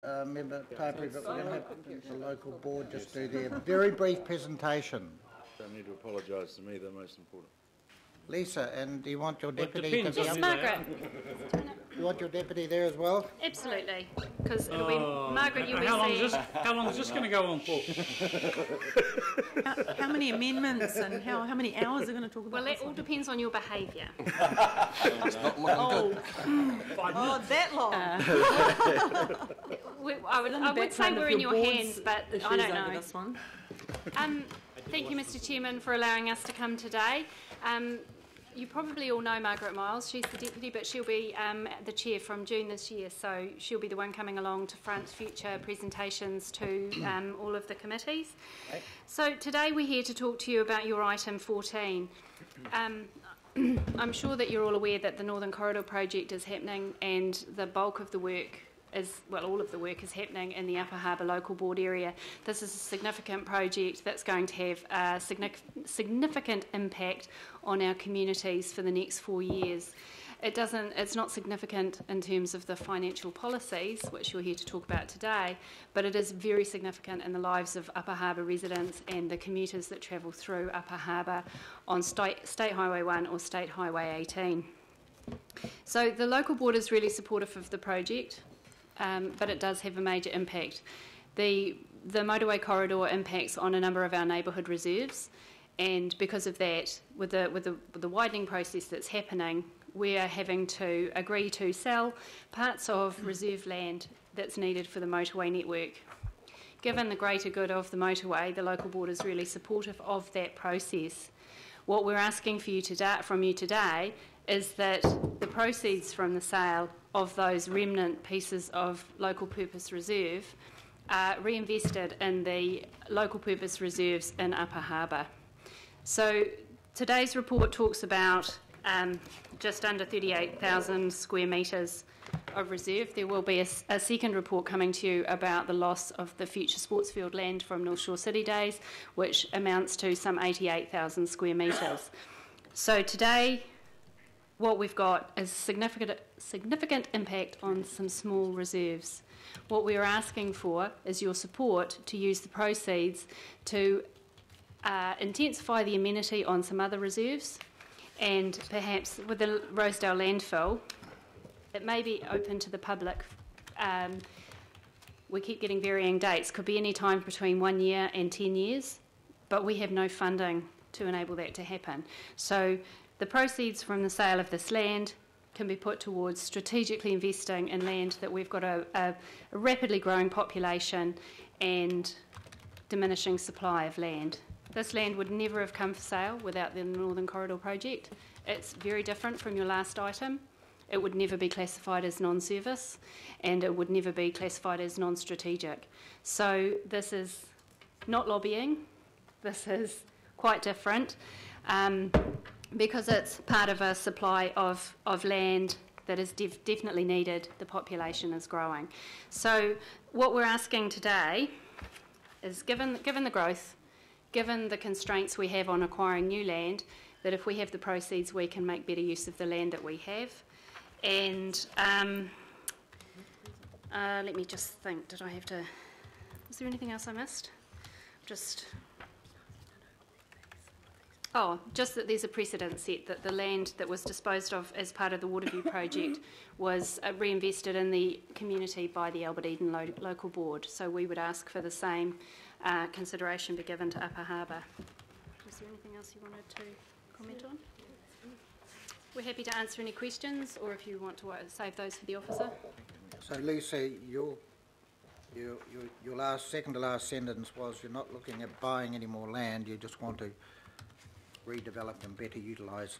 Member Taipei, but we're going to have the local board just do their very brief presentation. Don't need to apologise to me, they're most important. Lisa, and do you want your deputy to be Yes, Margaret. You want your deputy there as well? Absolutely, because it'll be Margaret. You'll be How long is this going to go on for? How many amendments and how many hours are going to talk about? Well, that all depends on your behaviour. That long. I would say we're in your hands, but I don't know. This one. Thank you, Mr. Chairman, for allowing us to come today. You probably all know Margaret Miles. She's the deputy, but she'll be the chair from June this year, so she'll be the one coming along to front future presentations to all of the committees. Okay. So today we're here to talk to you about your item 14. I'm sure that you're all aware that the Northern Corridor project is happening, and the bulk of the work is, well, all of the work is happening in the Upper Harbour Local Board area. This is a significant project that's going to have a significant impact on our communities for the next 4 years. It's not significant in terms of the financial policies, which you're here to talk about today, but it is very significant in the lives of Upper Harbour residents and the commuters that travel through Upper Harbour on State Highway 1 or State Highway 18. So the local board is really supportive of the project. But it does have a major impact. The motorway corridor impacts on a number of our neighbourhood reserves, and because of that, with the widening process that's happening, we are having to agree to sell parts of reserve land that's needed for the motorway network. Given the greater good of the motorway, the local board is really supportive of that process. What we're asking from you today is that the proceeds from the sale of those remnant pieces of local purpose reserve are reinvested in the local purpose reserves in Upper Harbour. So today's report talks about just under 38,000 square metres of reserve. There will be a second report coming to you about the loss of the future sports field land from North Shore City Days, which amounts to some 88,000 square metres. So today, what we've got is significant impact on some small reserves. What we're asking for is your support to use the proceeds to intensify the amenity on some other reserves, and perhaps with the Rosedale landfill, it may be open to the public. We keep getting varying dates. Could be any time between 1 year and 10 years, but we have no funding to enable that to happen. So the proceeds from the sale of this land can be put towards strategically investing in land that we've got a rapidly growing population and diminishing supply of land. This land would never have come for sale without the Northern Corridor project. It's very different from your last item. It would never be classified as non-service, and it would never be classified as non-strategic. So this is not lobbying. This is quite different. Because it's part of a supply of land that is definitely needed. The population is growing. So what we're asking today is, given the growth, given the constraints we have on acquiring new land, that if we have the proceeds, we can make better use of the land that we have. And let me just think, was there anything else I missed? Just that there's a precedent set that the land that was disposed of as part of the Waterview project was reinvested in the community by the Albert Eden Local Board. So we would ask for the same consideration be given to Upper Harbour. Was there anything else you wanted to comment on? We're happy to answer any questions, or if you want to save those for the officer. So Lisa, your second to last sentence was you're not looking at buying any more land, you just want to redevelop and better utilise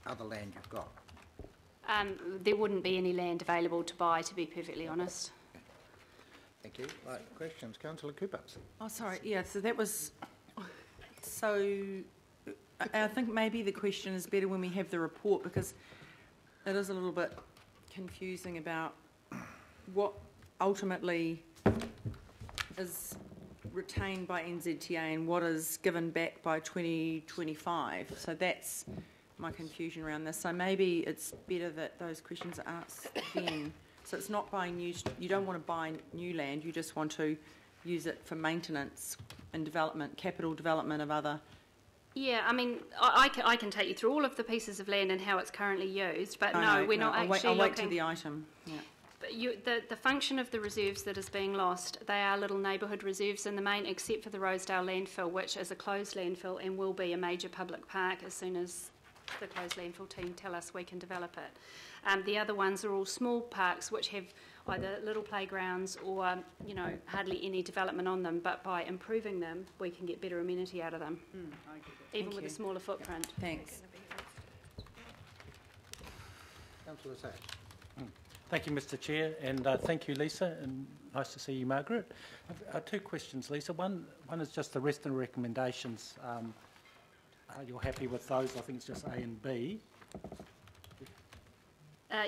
other land you've got. There wouldn't be any land available to buy, to be perfectly honest. Thank you. Right, questions? Councillor Cooper. Oh, sorry. Yeah, so that was... So I think maybe the question is better when we have the report, because it is a little bit confusing about what ultimately is retained by NZTA and what is given back by 2025. So that's my confusion around this. So maybe it's better that those questions are asked then, So it's not buying new, you don't want to buy new land, you just want to use it for maintenance and development, capital development of other. Yeah, I mean, I can take you through all of the pieces of land and how it's currently used, but no, we're not actually I'll wait to looking. the item, yeah. But the function of the reserves that is being lost, they are little neighbourhood reserves in the main, except for the Rosedale landfill, which is a closed landfill and will be a major public park as soon as the closed landfill team tell us we can develop it. The other ones are all small parks which have either little playgrounds or, you know, hardly any development on them, but by improving them, we can get better amenity out of them, even Thank with you. a smaller footprint. Thanks. Councillor Sachs. Thank you, Mr Chair, and thank you, Lisa, and nice to see you, Margaret. Two questions, Lisa. One is just the rest of the recommendations. You're happy with those? I think it's just A and B.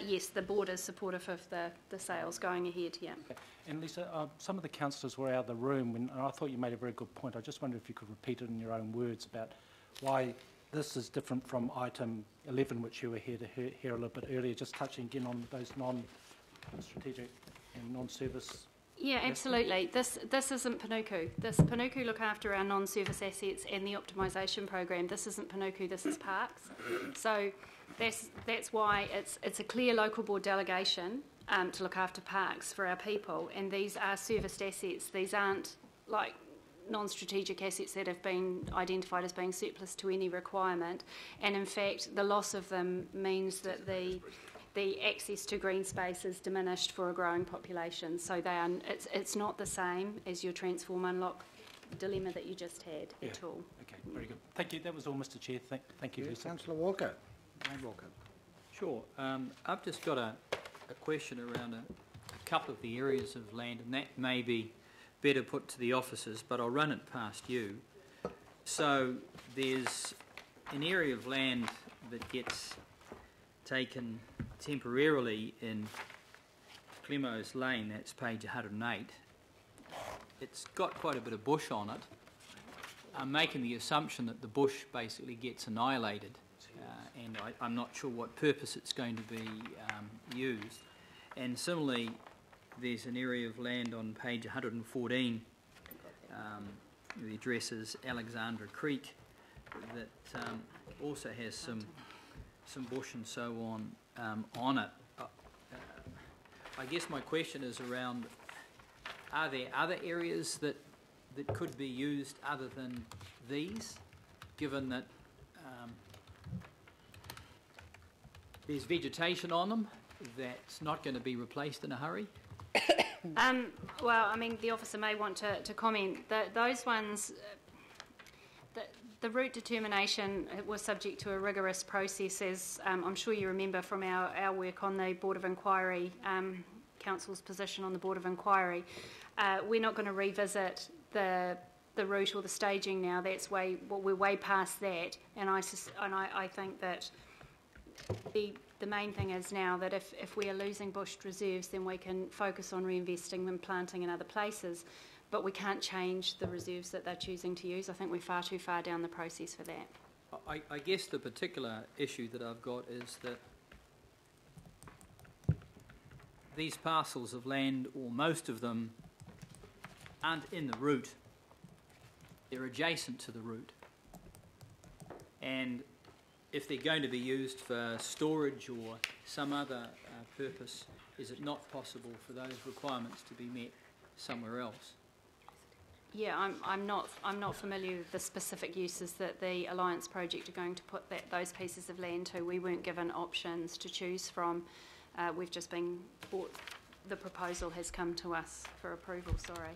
Yes, the board is supportive of the sales going ahead, yeah. Okay. And Lisa, some of the councillors were out of the room, and I thought you made a very good point. I just wondered if you could repeat it in your own words about why this is different from item 11, which you were here to hear a little bit earlier, just touching again on those non-strategic and non-service. Yeah, absolutely. This isn't Panuku. Panuku look after our non-service assets and the optimisation program. This isn't Panuku, this is Parks. So that's why it's a clear local board delegation to look after parks for our people, and these are serviced assets. These aren't like non-strategic assets that have been identified as being surplus to any requirement, and in fact the loss of them means that the access to green space is diminished for a growing population. So it's not the same as your transform unlock dilemma that you just had at all. Okay, very good. Thank you. That was all, Mr Chair. Thank you, Lisa. Councillor Walker. Wayne Walker. Sure. I've just got a question around a couple of the areas of land, and that may be better put to the officers, but I'll run it past you. So there's an area of land that gets taken temporarily in Clemo's Lane, that's page 108. It's got quite a bit of bush on it. I'm making the assumption that the bush basically gets annihilated, and I'm not sure what purpose it's going to be used. And similarly, there's an area of land on page 114, the address is Alexandra Creek, that also has some bush and so on it. I guess my question is around, are there other areas that could be used other than these, given that there's vegetation on them that's not going to be replaced in a hurry? Well, I mean, the officer may want to comment. Those ones, the route determination was subject to a rigorous process, as I'm sure you remember from our work on the Board of Inquiry, Council's position on the Board of Inquiry. We're not going to revisit the route or the staging now. We're way past that, and I think that the main thing is now that if we are losing bushed reserves, then we can focus on reinvesting and planting in other places, but we can't change the reserves that they're choosing to use. I think we're far too far down the process for that. I guess the particular issue that I've got is that these parcels of land, or most of them, aren't in the route. They're adjacent to the route. And if they're going to be used for storage or some other purpose, is it not possible for those requirements to be met somewhere else? Yeah, I'm not familiar with the specific uses that the Alliance project are going to put those pieces of land to. We weren't given options to choose from. We've just been bought. The proposal has come to us for approval. Sorry.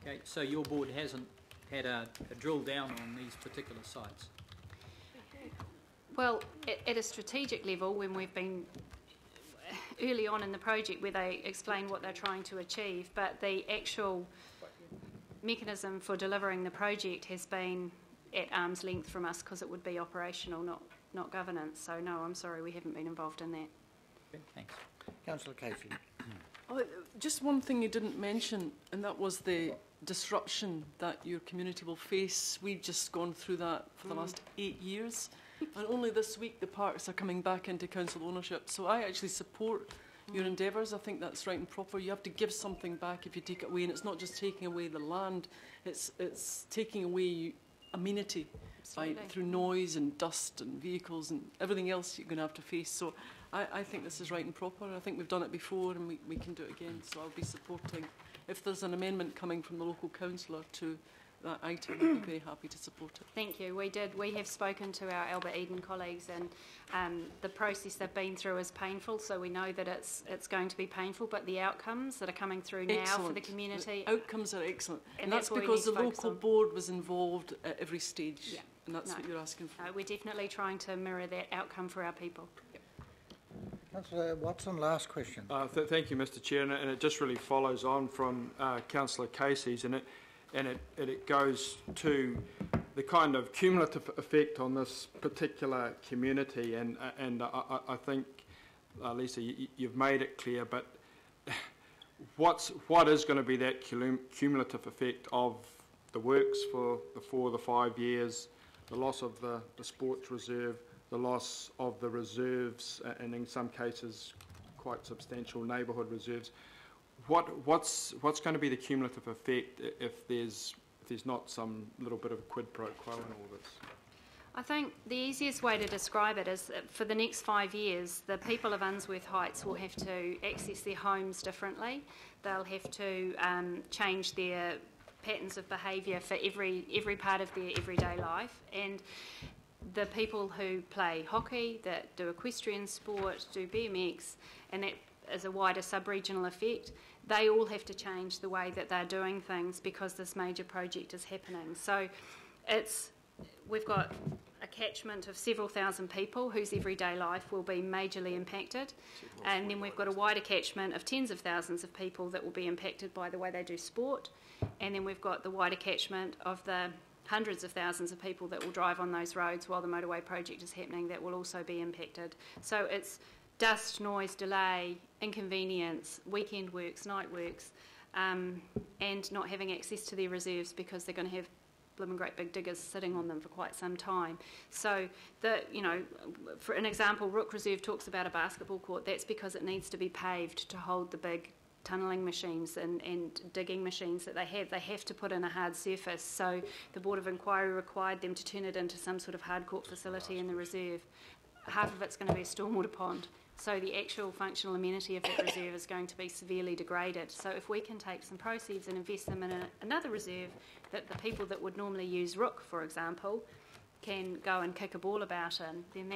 Okay, so your board hasn't had a drill down on these particular sites? Well, at a strategic level, when we've been early on in the project where they explain what they're trying to achieve, but the actual mechanism for delivering the project has been at arm's length from us because it would be operational, not governance. So no, I'm sorry, we haven't been involved in that. Okay, thanks. Councillor Casey. Just one thing you didn't mention, and that was the disruption that your community will face. We've just gone through that for the last 8 years, and only this week the parks are coming back into council ownership. So I actually support your endeavours. I think that's right and proper. You have to give something back if you take it away, and it's not just taking away the land, it's taking away amenity through noise and dust and vehicles and everything else you're going to have to face. So I think this is right and proper. I think we've done it before and we can do it again. So I'll be supporting. If there's an amendment coming from the local councillor to that item, I'd be very happy to support it. Thank you. We have spoken to our Albert Eden colleagues, and the process they've been through is painful, so we know that it's going to be painful, but the outcomes that are coming through now for the community... The outcomes are excellent. And that's what we because need the to focus local on. board was involved at every stage, Yeah. and that's No. what you're asking for. We're definitely trying to mirror that outcome for our people. Councillor Watson, last question. Thank you, Mr Chair, and it just really follows on from Councillor Casey's, and it goes to the kind of cumulative effect on this particular community, and I think, Lisa, you've made it clear, but what is going to be that cumulative effect of the works for the 4 to 5 years, the loss of the sports reserve, the loss of the reserves, and in some cases quite substantial neighbourhood reserves? What's going to be the cumulative effect if there's not some little bit of quid pro quo in all this? I think the easiest way to describe it is that for the next 5 years, the people of Unsworth Heights will have to access their homes differently. They'll have to change their patterns of behaviour for every part of their everyday life, and the people who play hockey, that do equestrian sport, do BMX, and that is a wider sub-regional effect, they all have to change the way that they're doing things because this major project is happening. So we've got a catchment of several thousand people whose everyday life will be majorly impacted, and then we've got a wider catchment of tens of thousands of people that will be impacted by the way they do sport, and then we've got the wider catchment of the hundreds of thousands of people that will drive on those roads while the motorway project is happening that will also be impacted. So it's dust, noise, delay, inconvenience, weekend works, night works, and not having access to their reserves because they're going to have blooming great big diggers sitting on them for quite some time. So, for an example, Rook Reserve talks about a basketball court. That's because it needs to be paved to hold the big tunnelling machines and digging machines that they have. They have to put in a hard surface, so the Board of Inquiry required them to turn it into some sort of hardcourt facility in the reserve. Half of it's going to be a stormwater pond, so the actual functional amenity of that reserve is going to be severely degraded. So if we can take some proceeds and invest them in another reserve that the people that would normally use Rook, for example, can go and kick a ball about in, then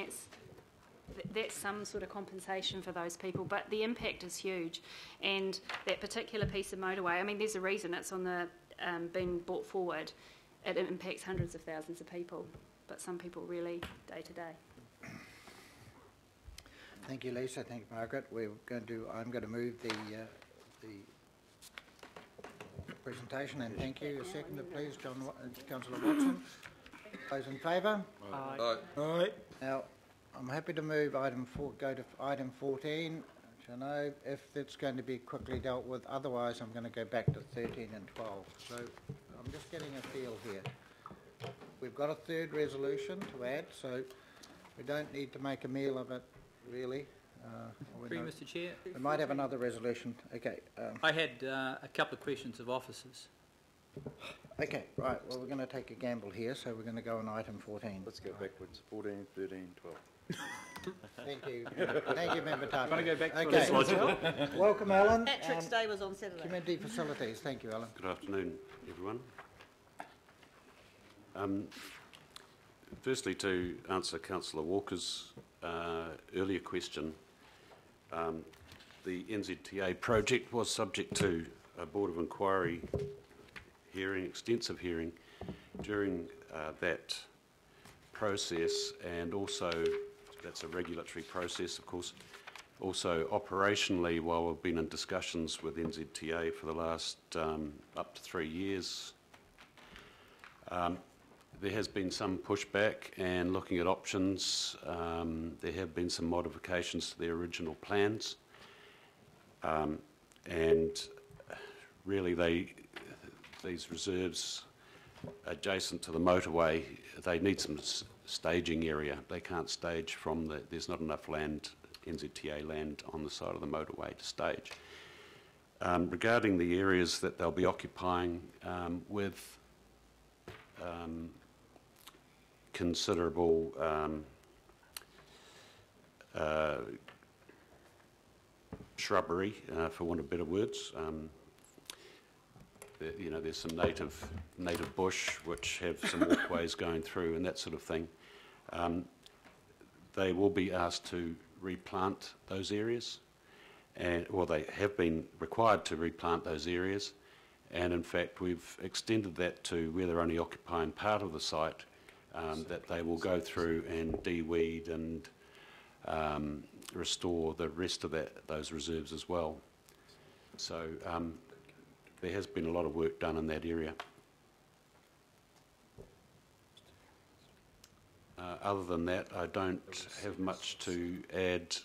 that's some sort of compensation for those people, but the impact is huge. And that particular piece of motorway, I mean, there's a reason it's on the being brought forward. It impacts hundreds of thousands of people, but some people really day to day. Thank you, Lisa. Thank you, Margaret. I'm going to move the presentation, and thank you. A seconder, please, Councillor Watson. Those in favour? Aye. Aye. Now, I'm happy to move go to item 14, which I know if it's going to be quickly dealt with. Otherwise, I'm going to go back to 13 and 12. So I'm just getting a feel here. We've got a third resolution to add, so we don't need to make a meal of it, really. Through you, Mr Chair. We might have another resolution. Okay. I had a couple of questions of officers. Okay, right. Well, we're going to take a gamble here, so we're going to go on item 14. Let's go backwards. 14, 13, 12. Thank you. Thank you, Member Tarpon. Want to go back to Okay. logical? Welcome, Alan. Patrick's Day was on Saturday. Community Facilities. Thank you, Alan. Good afternoon, everyone. Firstly, to answer Councillor Walker's earlier question, the NZTA project was subject to a Board of Inquiry hearing, extensive hearing. During that process, and also that's a regulatory process, of course, also operationally, while we've been in discussions with NZTA for the last up to 3 years, there has been some pushback and looking at options. There have been some modifications to the original plans, and really these reserves adjacent to the motorway, they need some staging area. They can't stage from there's not enough land NZTA land on the side of the motorway to stage. Regarding the areas that they'll be occupying with considerable shrubbery, for want of better words. You know, there's some native bush which have some walkways going through and that sort of thing. They will be asked to replant those areas, and well, they have been required to replant those areas, and in fact we've extended that to where they're only occupying part of the site, that they will go through and de-weed and restore the rest of those reserves as well. So there has been a lot of work done in that area. Other than that, I don't have much to add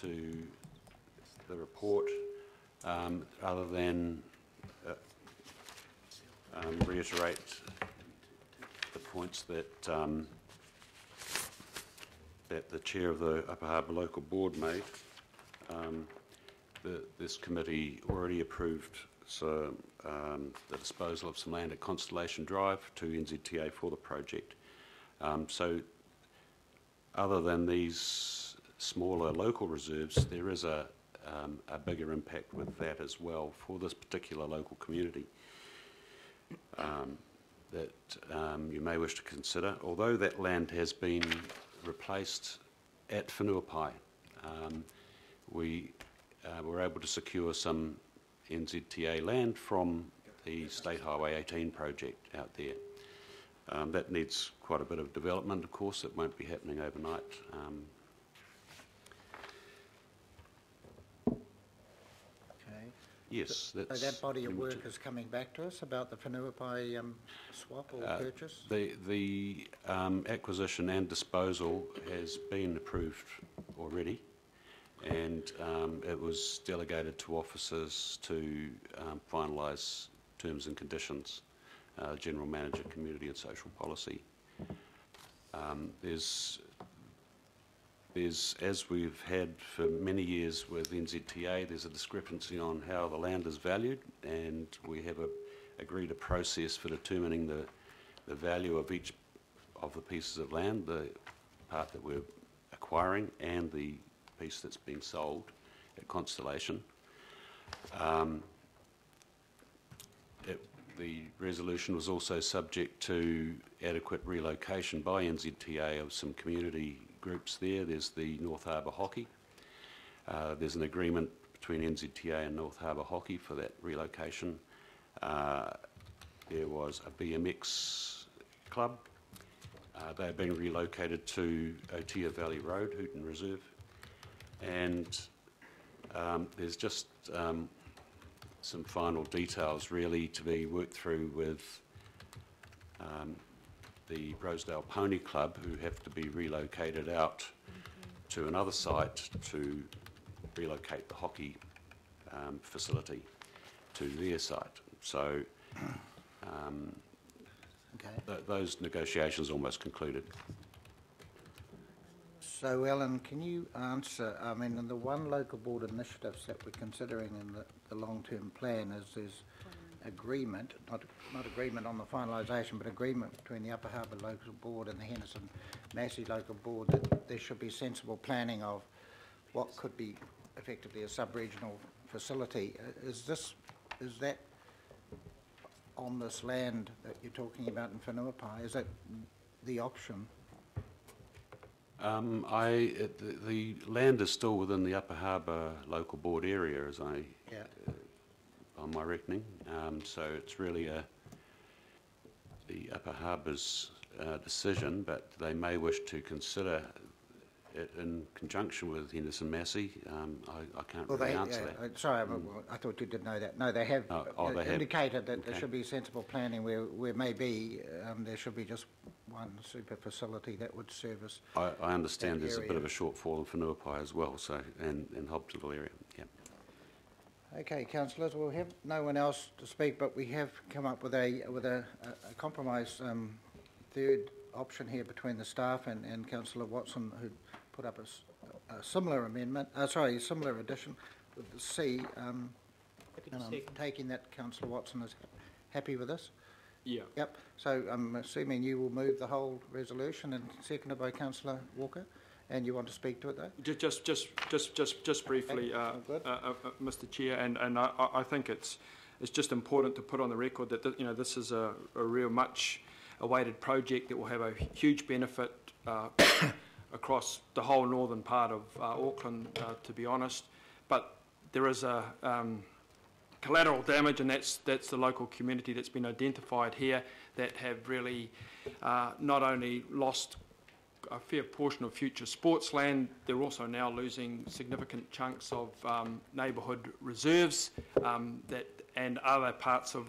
to the report, other than reiterate the points that that the chair of the Upper Harbour Local Board made. This committee already approved the disposal of some land at Constellation Drive to NZTA for the project. So other than these smaller local reserves, there is a bigger impact with that as well for this particular local community that you may wish to consider. Although that land has been replaced at Whenuapai, we were able to secure some NZTA land from the State Highway 18 project out there. That needs quite a bit of development, of course. It won't be happening overnight. Okay. Yes, So that's... that body of work is coming back to us about the Whenuapai swap or purchase? The acquisition and disposal has been approved already, and it was delegated to officers to finalise terms and conditions. General Manager, Community and Social Policy. There's, as we've had for many years with NZTA, there's a discrepancy on how the land is valued, and we have agreed a process for determining the value of each of the pieces of land, the part that we're acquiring and the piece that's being sold at Constellation. The resolution was also subject to adequate relocation by NZTA of some community groups there. There's the North Harbour Hockey. There's an agreement between NZTA and North Harbour Hockey for that relocation. There was a BMX club. They're being relocated to Otia Valley Road, Hooton Reserve. And there's just some final details really to be worked through with the Rosedale Pony Club, who have to be relocated out to another site to relocate the hockey facility to their site. So those negotiations almost concluded. So, Ellen, can you answer, I mean, in the one local board initiatives that we're considering in the long-term plan is there's agreement, not agreement on the finalisation, but agreement between the Upper Harbour Local Board and the Henderson Massey Local Board that there should be sensible planning of what could be effectively a sub-regional facility. Is that on this land that you're talking about in Whenuapai? Is that the option? The land is still within the Upper Harbour Local Board area, as on my reckoning. So it's really the Upper Harbour's decision, but they may wish to consider it in conjunction with Henderson Massey. I can't really answer that. Sorry, I thought you did know that. No, they have they indicated that there Okay. should be sensible planning where maybe there should be just one super facility that would service. I understand there's a bit area. of a shortfall in Whenuapai as well, so and Hobsonville area. Yeah. Okay, councillors, we'll have no one else to speak, but we have come up with a compromise third option here between the staff and Councillor Watson, who put up a similar amendment, similar addition with the C, and I'm taking that Councillor Watson is happy with this? Yeah. Yep, so I'm assuming you will move the whole resolution and seconded by Councillor Walker, and you want to speak to it though? Just briefly, Mr. Chair, and I think it's just important to put on the record that this is a real much awaited project that will have a huge benefit across the whole northern part of Auckland, to be honest. But there is a collateral damage, and that's the local community that's been identified here that have really not only lost a fair portion of future sports land, they're also now losing significant chunks of neighbourhood reserves and other parts of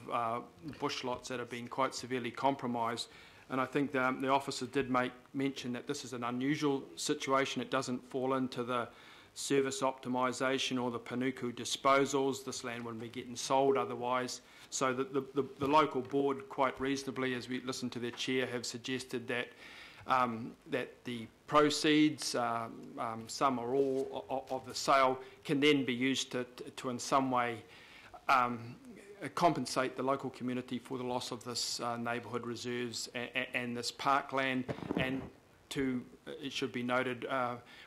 bush lots that have been quite severely compromised. And I think the officer did make mention that this is an unusual situation. It doesn't fall into the service optimisation or the Panuku disposals. This land wouldn't be getting sold otherwise. So the local board, quite reasonably, as we listen to their chair, have suggested that the proceeds, some or all of the sale, can then be used to in some way compensate the local community for the loss of this neighbourhood reserves and this parkland, and to, it should be noted,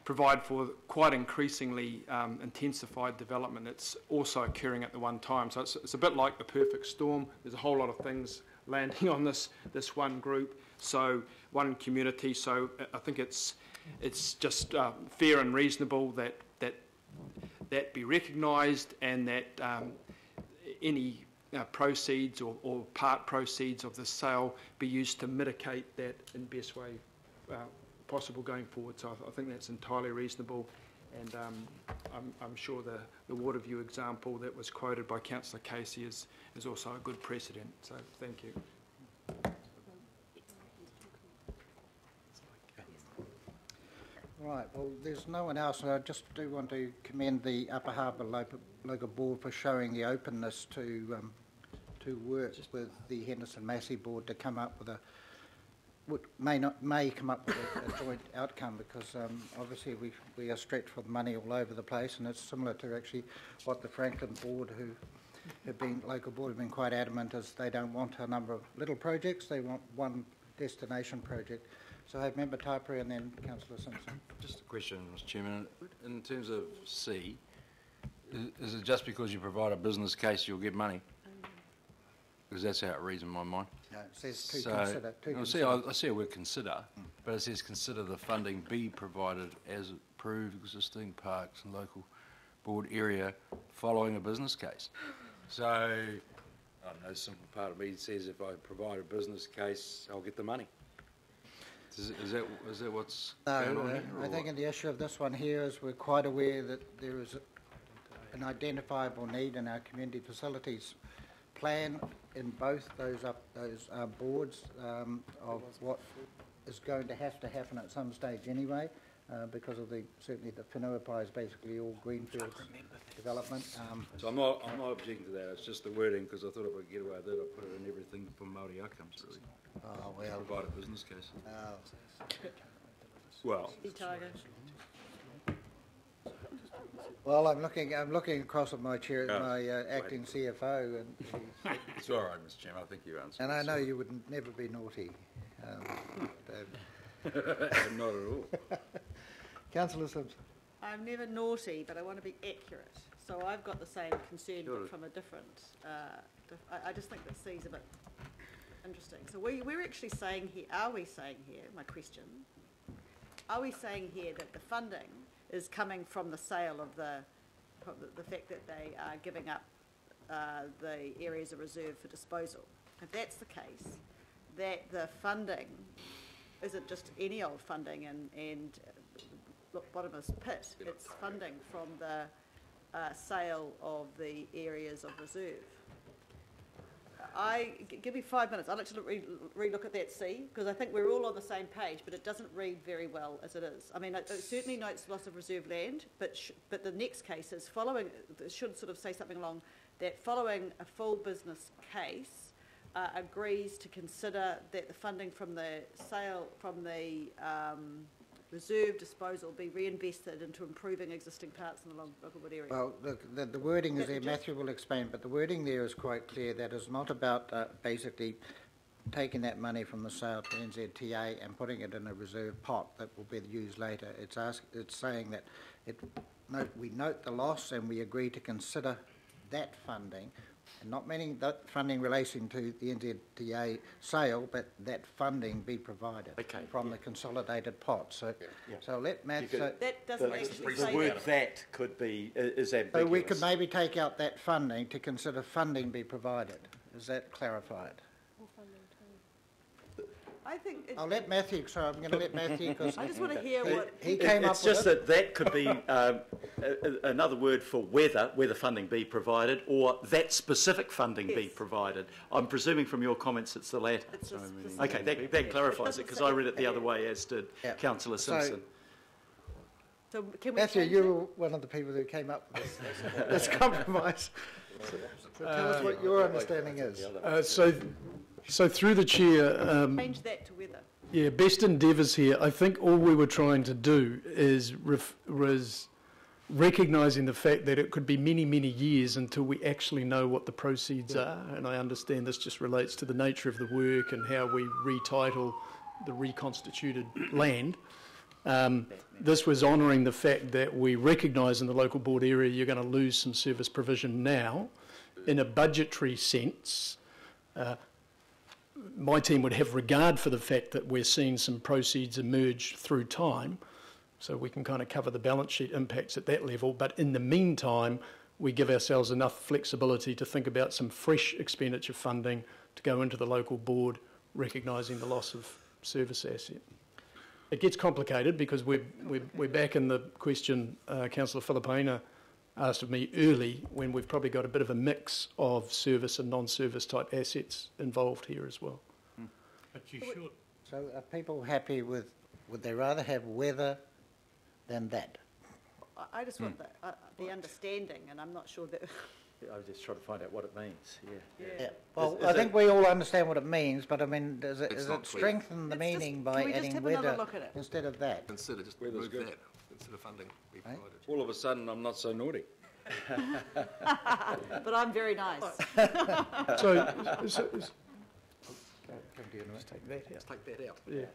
provide for quite increasingly intensified development that's also occurring at the one time. So it's a bit like the perfect storm. There's a whole lot of things landing on this one group, so one community. So I think it's just fair and reasonable that be recognised, and that any proceeds or part proceeds of the sale be used to mitigate that in best way possible going forward. So I think that's entirely reasonable, and I'm sure the Waterview example that was quoted by Councillor Casey is also a good precedent. So thank you. Right, well, there's no one else, and I just do want to commend the Upper Harbour local board for showing the openness to work with the Henderson Massey board to come up with may come up with a joint outcome, because obviously we are stretched for money all over the place, and it's similar to actually what the Franklin board, who have been local board, have been quite adamant as they don't want a number of little projects, they want one destination project. So I have Member Taipuri and then Councillor Simpson. Just a question, Mr. Chairman. In terms of C, is it just because you provide a business case you'll get money? Because that's how it reads in my mind. No, it says to consider. I see a word consider, but it says consider the funding be provided as approved existing parks and local board area following a business case. So, I don't know, simple part of me says if I provide a business case, I'll get the money. Is that what's going on here? I think in the issue of this one here is we're quite aware that there is an identifiable need in our community facilities plan in both those boards of what is going to happen at some stage anyway, because of certainly the Whenuapai is basically all greenfields development. So I'm not objecting to that. It's just the wording, because I thought if I could get away with it, I'd put it in everything for Māori outcomes, really. Oh, well. Provide a business case. Well, I'm looking across at my chair, my acting CFO, and it's all right, Mr. Chairman. I think you answered. And I know you would never be naughty. Not at all. Councillor Simpson. I'm never naughty, but I want to be accurate. So I've got the same concern, but from a different. I just think that C's a bit interesting. So we're actually saying here, are we saying here, my question, are we saying here that the funding is coming from the sale of the fact that they are giving up the areas of reserve for disposal? If that's the case, that the funding isn't just any old funding and look, bottomless pit, it's funding from the sale of the areas of reserve. Give me 5 minutes. I'd like to re-look at that C, because I think we're all on the same page, but it doesn't read very well as it is. I mean, it certainly notes loss of reserve land, but the next case is following. It should sort of say something along that following a full business case, agrees to consider that the funding from the sale from the reserve disposal be reinvested into improving existing parks in the local wood area. Well, look, the wording is there, Matthew will explain, but the wording there is quite clear. That is not about basically taking that money from the sale to NZTA and putting it in a reserve pot that will be used later. It's saying that we note the loss and we agree to consider that funding, and not meaning that funding relating to the NZTA sale, but that funding be provided from the consolidated pot. So, so let Matt. That doesn't actually say the word that could be is ambiguous. So we could maybe take out that funding to consider funding be provided. Is that clarified? I think I'll let Matthew. So I'm going to let Matthew because I just want to hear what he came up with. It's just that could be another word for whether funding be provided or that specific funding be provided. I'm presuming from your comments it's the latter. Okay, that clarifies it because I read it the other way, as did Councillor Simpson. So can we Matthew, change you it? were one of the people who came up with this compromise. So tell us what your understanding is. So through the chair, Change that to whether. yeah, best endeavours here. I think all we were trying to do was recognising the fact that it could be many, many years until we actually know what the proceeds are. And I understand this just relates to the nature of the work and how we retitle the reconstituted land. This was honouring the fact that we recognise in the local board area you're going to lose some service provision now. In a budgetary sense, my team would have regard for the fact that we're seeing some proceeds emerge through time, so we can kind of cover the balance sheet impacts at that level. But in the meantime, we give ourselves enough flexibility to think about some fresh expenditure funding to go into the local board, recognising the loss of service asset. It gets complicated because we're back in the question Councillor Filipaina asked of me early, when we've probably got a bit of a mix of service and non-service type assets involved here as well. But you should. So are people happy with, would they rather have weather than that? I just want the understanding, and I'm not sure that. I was just trying to find out what it means. Yeah. Well, I think we all understand what it means, but I mean, does it strengthen the meaning by adding weather instead of that? Consider just remove that instead of funding be provided. All of a sudden, I'm not so naughty. But I'm very nice. Just take that out. Just take that out. Yeah.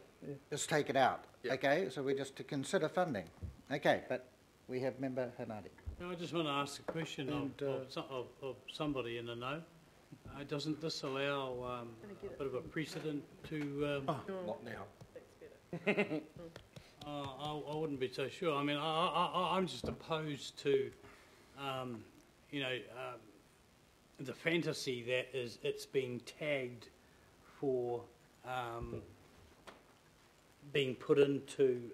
Just take it out. Yeah. Okay, so we're just to consider funding. Okay, but we have Member Hanadi. I just want to ask a question of somebody in the know. Doesn't this allow a bit of a precedent to... Not now. I wouldn't be so sure. I mean, I'm just opposed to, the fantasy that it's being tagged for being put into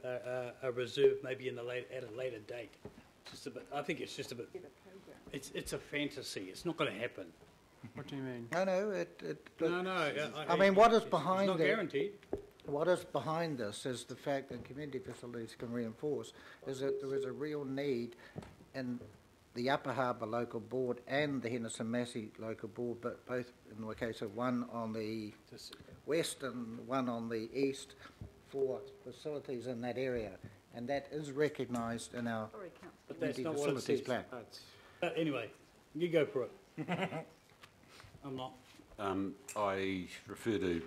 a reserve maybe at a later date. Just a bit. I think it's just a bit. It's a fantasy. It's not going to happen. What do you mean? No. I mean, what is behind it's not guaranteed. What is behind this is the fact that community facilities can reinforce is that there is a real need in the Upper Harbour Local Board and the Henderson Massey Local Board, but both in the case of one on the west and one on the east, for facilities in that area, and that is recognised in our community facilities plan. Anyway, you go for it. I'm not. I refer to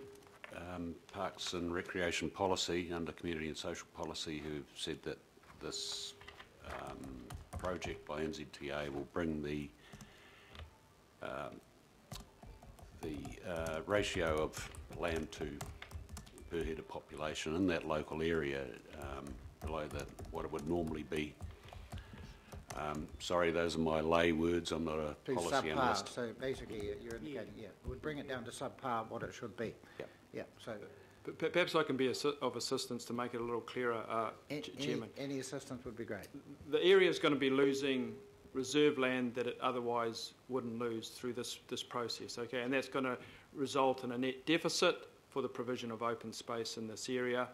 Parks and Recreation Policy under Community and Social Policy, who've said that this project by NZTA will bring the ratio of land to per head of population in that local area below what it would normally be. Sorry, those are my lay words. I'm not a policy analyst. So basically, you're indicating, it would bring it down to subpar what it should be. Yeah. So. Perhaps I can be of assistance to make it a little clearer, Chairman. Any assistance would be great. The area is going to be losing reserve land that it otherwise wouldn't lose through this process, okay? And that's going to result in a net deficit for the provision of open space in this area,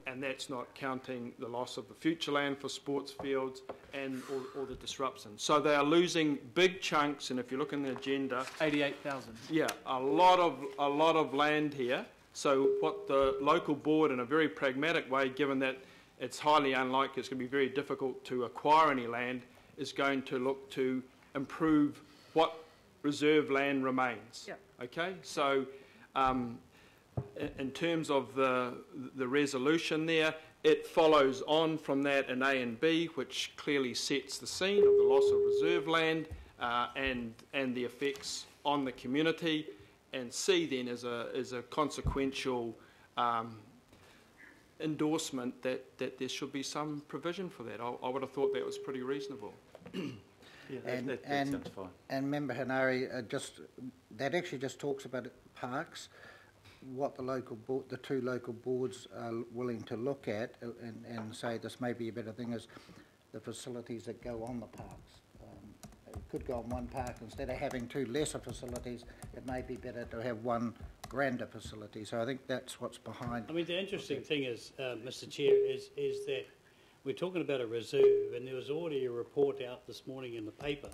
and that's not counting the loss of the future land for sports fields and all the disruptions. So they are losing big chunks, and if you look in the agenda, 88,000. Yeah, a lot of land here. So what the local board, in a very pragmatic way, given that it's highly unlikely, it's going to be very difficult to acquire any land, is going to look to improve what reserve land remains. Yep. Okay, so in terms of the resolution there, it follows on from that in A and B, which clearly sets the scene of the loss of reserve land and the effects on the community. And C then is a consequential endorsement that there should be some provision for that. I would have thought that was pretty reasonable. That sounds fine. And Member Hanari, that actually just talks about parks, what the two local boards are willing to look at and say this may be a better thing is the facilities that go on the parks. It could go on one park instead of having two lesser facilities. It may be better to have one grander facility. So I think that's what's behind. I mean, the interesting thing is, Mr. Chair, is that we're talking about a reserve, and there was already a report out this morning in the paper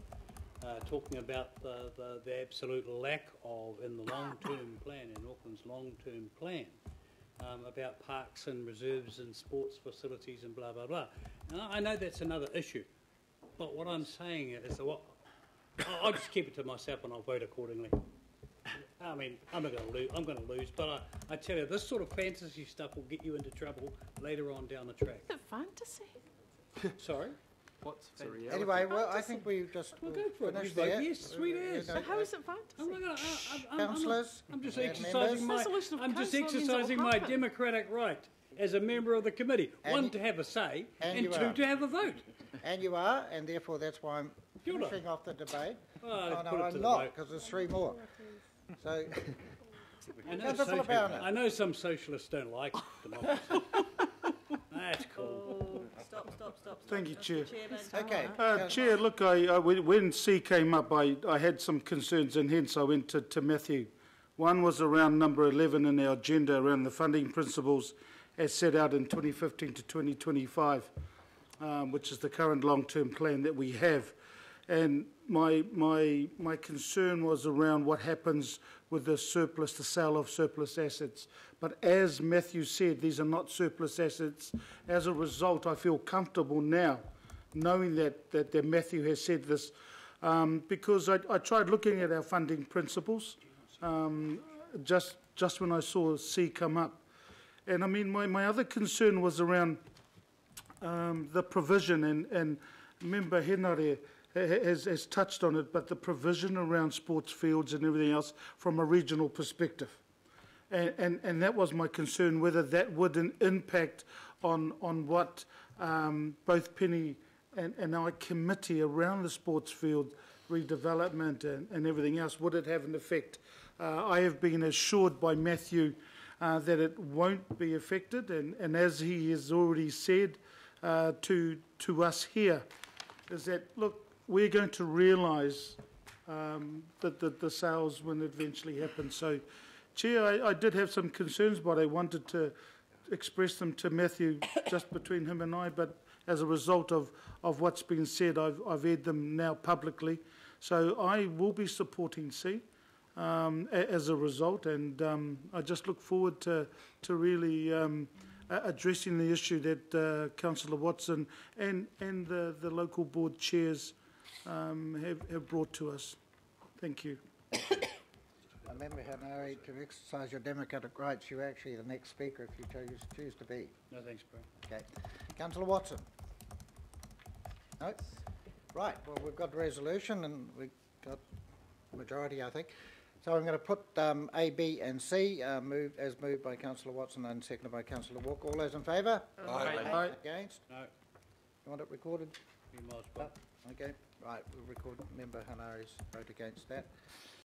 talking about the absolute lack of, in the long-term plan, in Auckland's long-term plan, about parks and reserves and sports facilities and blah, blah, blah. And I know that's another issue, but what I'm saying is that I'll just keep it to myself and I'll vote accordingly. I mean, I'm going to lose, but I tell you, this sort of fantasy stuff will get you into trouble later on down the track. Is it fantasy? Sorry? What's the reality? Anyway, well, I think we've just We'll go for it. finished We vote there. yes, sweet as. So how is it fantasy? Councillors? I'm just and exercising members? I'm just exercising my democratic right as a member of the committee. One, to have a say, and two, to have a vote. And you are, and therefore that's why I'm Kia ora. finishing off the debate. Oh, let's Oh, put no, it to I'm the not, vote. because there's three more. So, I about it. I know some socialists don't like democracy. That's cool. Stop. Thank you, Chair. okay. Chair, look, when C came up, I had some concerns, and hence I went to Matthew. One was around number 11 in our agenda, around the funding principles as set out in 2015 to 2025, which is the current long-term plan that we have. And my concern was around what happens with the surplus, the sale of surplus assets. But as Matthew said, these are not surplus assets. As a result, I feel comfortable now, knowing that Matthew has said this, because I tried looking at our funding principles just when I saw C come up. And I mean, my other concern was around the provision, and Member Henare has touched on it, but the provision around sports fields and everything else from a regional perspective. And that was my concern, whether that would impact on what both Penny and our committee around the sports field redevelopment and everything else, would it have an effect? I have been assured by Matthew that it won't be affected, and as he has already said to us here, is that, look, we're going to realise that the sales when it eventually happens. So, Chair, I did have some concerns, but I wanted to express them to Matthew just between him and I, but as a result of what's been said, I've aired them now publicly. So I will be supporting C as a result, and I just look forward to really addressing the issue that Councillor Watson and the local board chairs have brought to us. Thank you. Member Hanari, to exercise your democratic rights, you're actually the next speaker if you choose to be. No, thanks, bro. Okay. Councillor Watson? No? Right, well, we've got resolution and we've got majority, I think. So I'm going to put A, B and C as moved by Councillor Watson and seconded by Councillor Walker. All those in favour? Aye. Against? No. You want it recorded? You might as well. Okay, right, we'll record Member Hanari's vote against that.